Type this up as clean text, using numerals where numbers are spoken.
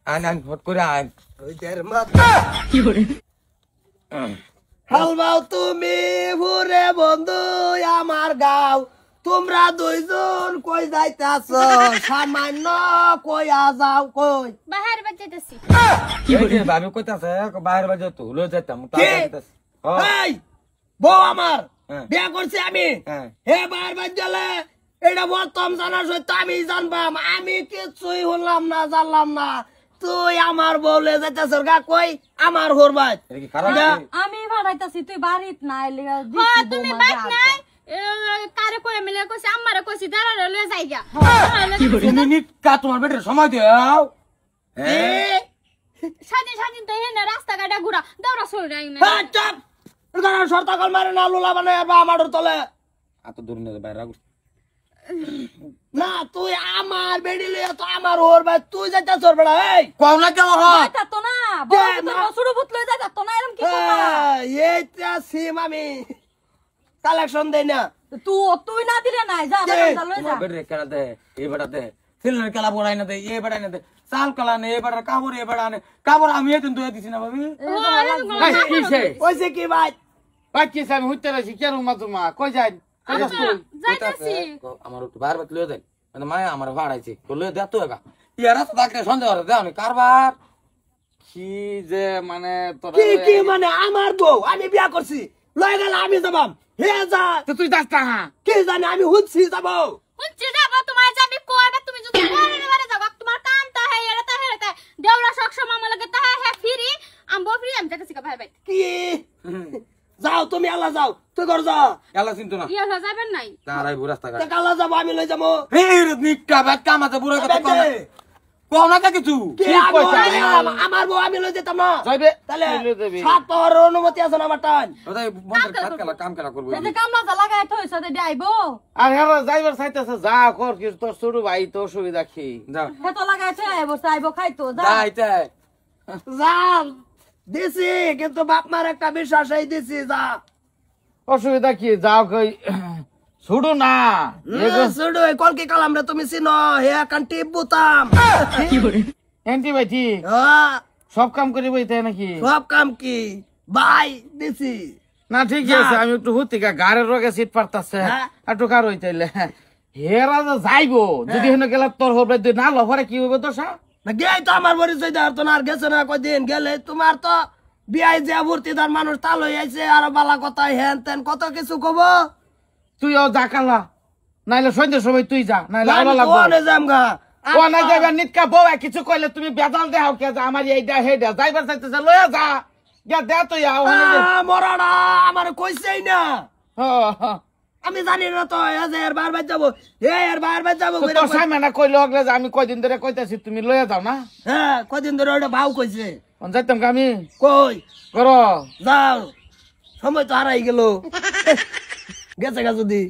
আন ফট করে আন ওই দের মাথা কি করে হালবাও তুমি ভুরে বন্ধু আমার গাও তোমরা দুইজন কই যাইতাছ সামান্য কইয়া যাও কই বাহির বাজাইতেছি ভাবি কইতাছে বাইরে বাজে তো লো যাইতাম এই বউ আমার হ্যাঁ। বিয়া করছি আমি হ্যাঁ। হে বাইরে বাজালে এটা প্রথম জানার সত্য আমি জানবাম আমি কিছুই হলাম না জানলাম না তুই আমার বউলে যাইতাছ গা কই আমার হরবাই কি খারাপ আমি ভাড়াইতাছি তুই বাড়িত না এলে হ্যাঁ তুমি বাত নাই কারে কই মিলে কইছি আমারে কইছি দাঁড়া লয়ে যাই গা তুমি নিকা তোমার বেটের সময় দাও স্বাধীন স্বাধীন তো হেনে রাস্তা গাড়া ঘুরা দৌড়া সই নাই না হ্যাঁ চপ গানা শর্তাকল মারে না লুলা বানায় বা আমাদের তলে এত দূর নিয়ে বাইরে রাখো না তুই আমার বেডি লইয়া তো আমার হরবাই তুই যাইতাছ বেড়া এই কও না কেন হয় যাইতা তো না বড় তো বসুড় ভূত লই যাইতা তো না এরকম কি করবা এইটা সিম আমি কালেকশন দেই না তুই না দিলে নাই যা যা লই যা বেটে কেনা দে এই বেটা দে সিলনের খেলা বড়াই না দে এ বেটা না দে চাল কালা নে এ বেটা কাপড় এ বেটা নে কাপড় আমি এদিন দুই দিছি না ভাবি কিসে কইছে কি ভাই ভাই কিসে আমি হইতে রাখছি কেন মা তোমা কই যাই যাইতাছি আমার একটু বাইরে বাত লয়ে দেন মানে মায়া আমার ভাড়াইছে তো লয়ে দে তো একা ইয়ারা তো থাকলে সন্দেহ করে দাও নি কারবার কি যে মানে তোরা কি কি মানে আমার বউ আমি বিয়া করছি লয়ে গেল আমি যাবাম হে যা তো তুই যাস না কি জানি আমি হুঁচছি যাব হুঁচি যাবো তোমার যাবি কইবা তুমি যদি বারে বারে যাবা তোমার কাম তা হে এরা তা হে তা দেওরা সক্ষম আমার লাগে তা হে ফ্রি আমবো ফ্রি আমি যাইতাছি ভাই ভাই কি যাও তুমি আল্লাহ যাও তুই ঘর যা এলা চিন্তা না ইয়া যাবেন নাই দাঁড়াই রাস্তা ঘাট তে আল্লাহ যাব আমি লই যাবো হে নিকা বাত কামাতে বুড়ো কথা কও না কিছু কি আমার বউ আমি লই যেতাম না যাইবে তাহলে লই যাবি। সাত পাওয়ার অনুমতি আছে না আমার টান ওটাই বন্ধের কাম খেলা করবো এই যে কামলা লাগাই থইছ দে আইবো আর হেরা যাইবার চাইতেছে যা কর কি তোর ছোট ভাই তো অসুবিধা কি যাও হেতো লাগাই থই আইবো আইবো খাইতো যা যাইতে যা দিছি কিন্তু বাপ মার একটা বিশ্বাস এই দিছি যা অসুবিধা কি যাও কই ছুড়ু না শুধু কলকি কালাম রে তুমি চিনো হে কান টিপ বুতাম কি করে অ্যান্টিবায়োটিক সব কাম করি বইতে নাকি সব কাম কি ভাই দিছি না ঠিক আছে আমি একটু হুতিকা গাড়ির রোগে সিট পারতাছে হ্যাঁ। একটু কার হইতাইলে হেরা যে যাইবো যদি হেন গেলে তোর হবে না লফরে কি হবে দশা না গেই তো আমার পরিচয় দেওয়ার তো না আর গেছে না কদিন গেলে তোমার তো বিয়াই যে ভর্তিদার মানুষ তাল হয়ে আইছে আর বালা কথা হেন তেন কত কিছু কব তুই ও যা কালা নাইলে সন্ধ্যের সময় তুই যা নাইলে আলো লাগবে কোনে যাম গা ও না যাবে নিটকা বউ কিছু কইলে তুমি বেজাল দেও কে যা আমার এইটা হেডা যাইবার চাইতেছে লয়া যা গা দে তো ইয়া মরাড়া আমার কইছেই না হ আমি জানি না তো এর বারবার যাবো এর বারবার যাবো তো তোর সামনে না কইলে অগলে যে আমি কয়দিন ধরে কইতাছি তুমি লয়া যাও না হ্যাঁ কদিন ধরে ওটা ভাও কইছে যাইতাম আমি কই করো যাও সময় তো হারাই গেল গেছে গা যদি